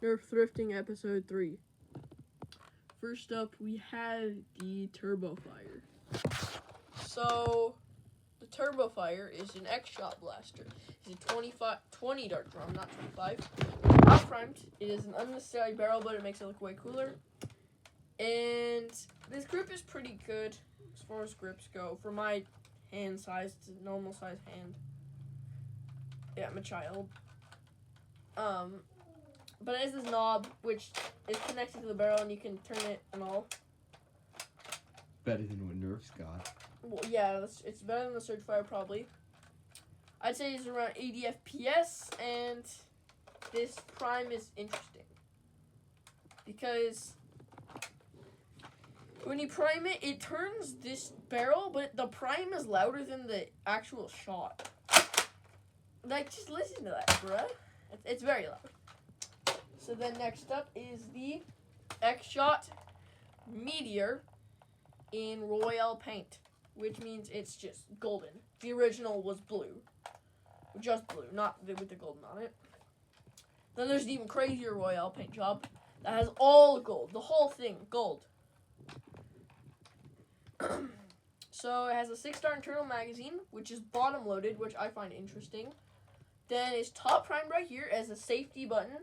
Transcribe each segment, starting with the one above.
Nerf Thrifting Episode 3. First up, we have the turbofire. So, the turbofire is an X-shot blaster. It's a 20 dart drum, not 25. Not primed. It is an unnecessary barrel, but it makes it look way cooler. And this grip is pretty good as far as grips go. For my hand size, it's a normal size hand. Yeah, I'm a child. But it has this knob, which is connected to the barrel, and you can turn it and all. Better than what Nerf's got. Well, yeah, it's better than the Surgefire, probably. I'd say it's around 80 FPS, and this prime is interesting. Because when you prime it, it turns this barrel, but the prime is louder than the actual shot. Like, just listen to that, bruh. It's very loud. So then next up is the X-Shot Meteor in Royal Paint, which means it's just golden. The original was blue. Just blue, not with the golden on it. Then there's an even crazier Royal Paint job that has all gold. The whole thing, gold. So it has a 6-star internal magazine, which is bottom loaded, which I find interesting. Then it's top primed right here as a safety button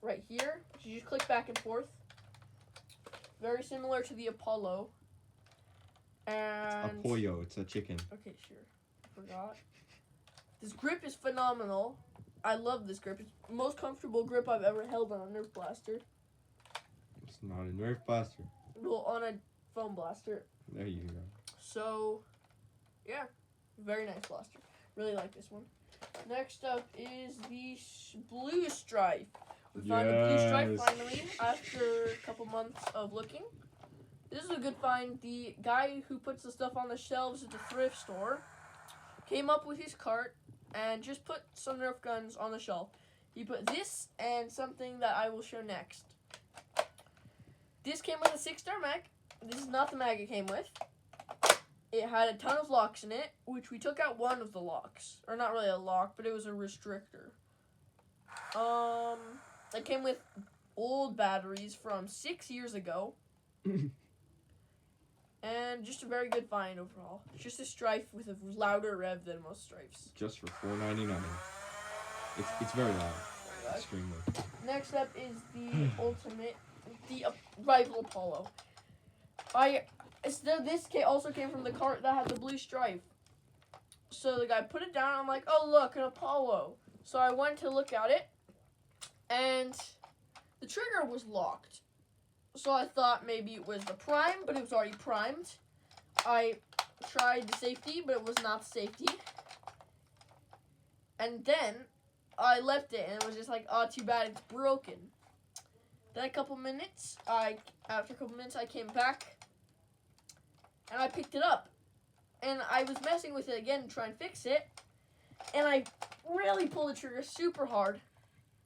right here, which you just click back and forth. Very similar to the A-pollo. And A-pollo, it's a chicken. Okay, sure. I forgot. This grip is phenomenal. I love this grip. It's the most comfortable grip I've ever held on a Nerf blaster. It's not a Nerf blaster. Well, on a foam blaster. There you go. So, yeah. Very nice blaster. Really like this one. Next up is the blue stryfe. We found a blue stryfe finally after a couple months of looking. This is a good find. The guy who puts the stuff on the shelves at the thrift store came up with his cart and just put some Nerf guns on the shelf. He put this and something that I will show next. This came with a 6-star mag. This is not the mag it came with. It had a ton of locks in it, which we took out one of the locks. Or not really a lock, but it was a restrictor. It came with old batteries from 6 years ago. And just a very good find overall. Just a stryfe with a louder rev than most strifes. Just for $4.99. It's very loud. Extremely. Next up is the ultimate, the rival A-pollo. This also came from the cart that had the blue stryfe. So the guy put it down, and I'm like, oh look, an A-pollo. So I went to look at it, and the trigger was locked. So I thought maybe it was the prime, but it was already primed. I tried the safety, but it was not the safety. And then I left it, and it was just like, oh, too bad, it's broken. Then after a couple minutes, I came back, and I picked it up. And I was messing with it again to try and fix it. And I really pulled the trigger super hard,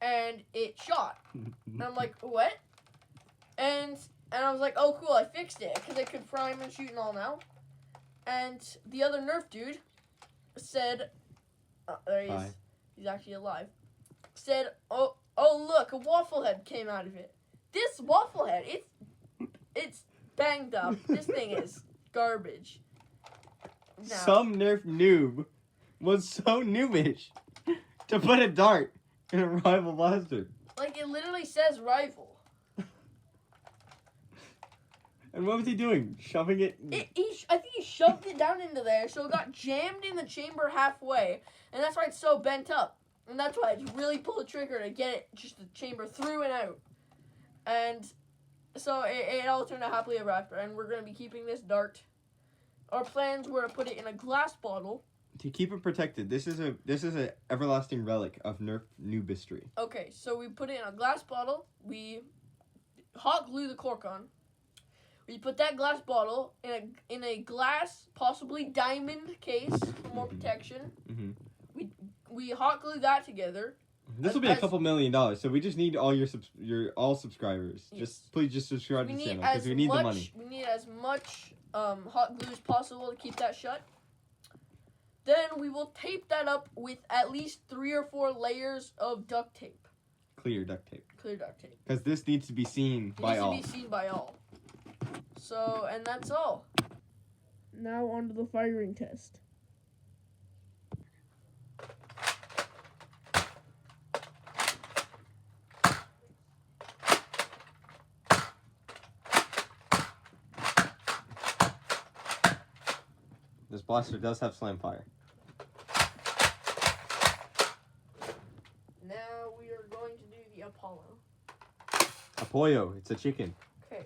and it shot. And I'm like, what? And I was like, oh, cool, I fixed it, because it could prime and shoot and all now. And the other Nerf dude said, there he is. Hi. He's actually alive. Said, oh, look, a waffle head came out of it. This waffle head, it's banged up. This thing is garbage. Now, Some Nerf noob was so noobish to put a dart in a rival blaster. like, it literally says rival. And what was he doing? Shoving it? I think he shoved it down into there, so it got jammed in the chamber halfway, and that's why it's so bent up. And that's why I really pulled the trigger to get it, just the chamber through and out. And so it all turned out happily ever after, and we're going to be keeping this dart. Our plans were to put it in a glass bottle. To keep it protected, this is a everlasting relic of Nerf noobistry. Okay, so we put it in a glass bottle. We hot glue the cork on. We put that glass bottle in a glass, possibly diamond case for more protection. Mm-hmm. We hot glue that together. This will be a couple $1 million, so we just need all your subscribers. Yes. Please just subscribe to the channel because we need the money. We need as much hot glue as possible to keep that shut. Then we will tape that up with at least 3 or 4 layers of duct tape. Clear duct tape. Clear duct tape. Because this needs to be seen by all. It needs to be seen by all. So, and that's all. Now on to the firing test. This blaster does have slam fire. Now we are going to do the A-pollo. A-pollo, it's a chicken. Okay.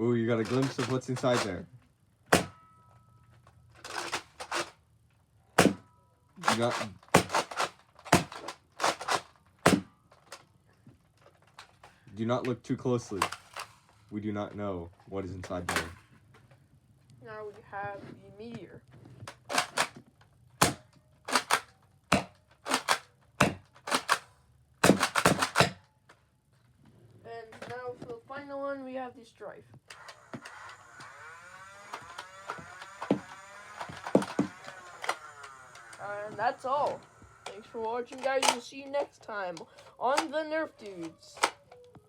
Ooh, you got a glimpse of what's inside there. Do not... Do not look too closely. We do not know what is inside there. Now we have the meteor. And now for the final one, we have the stryfe. And that's all. Thanks for watching, guys. We'll see you next time on the Nerf Dudes.